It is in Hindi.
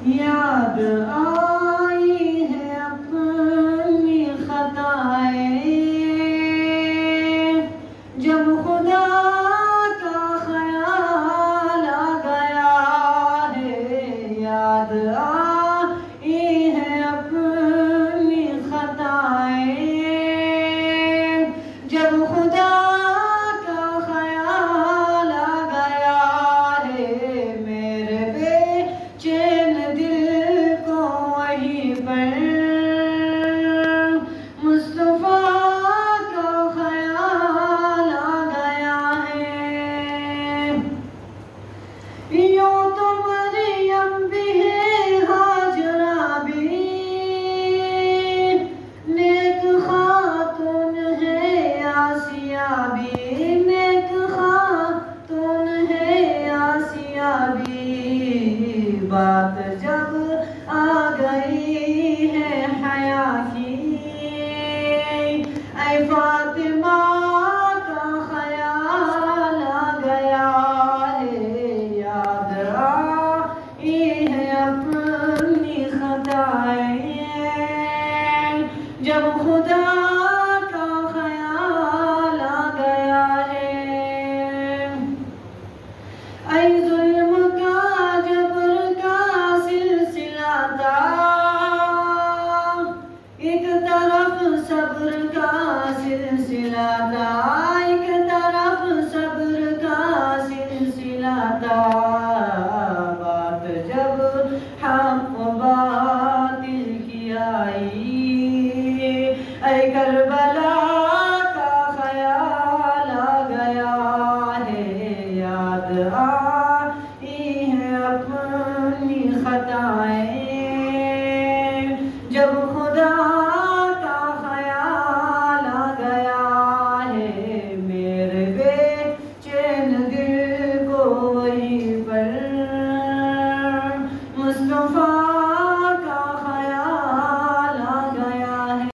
याद आई है अपनी खताएं, जब खुदा का ख्याल आ गया है। याद आई है अपनी खताएं, जब खुदा का ख्याल आ गया है। मेरे बेचैन दिल को वहीं पर मुस्तफा का ख्याल आ गया है। यूं तो मरियम भी है, हाजरा भी नेक खातून है, आसिया भी नेक खातून है, आसिया भी। बात जब आ गई है हया की, ऐ फातिमा का ख्याल आ गया है। याद आई है अपनी खताएं, जब खुदा का ख्याल आ गया है। ऐ जुल्म का जबर का सिलसिला था, एक तरफ सब्र का सिलसिला था, एक तरफ सब्र का सिलसिला था। बात जब हक बातिल की आई, ऐ करबला का ख्याल आ गया है। याद आई है अपनी खताएं, जब खुदा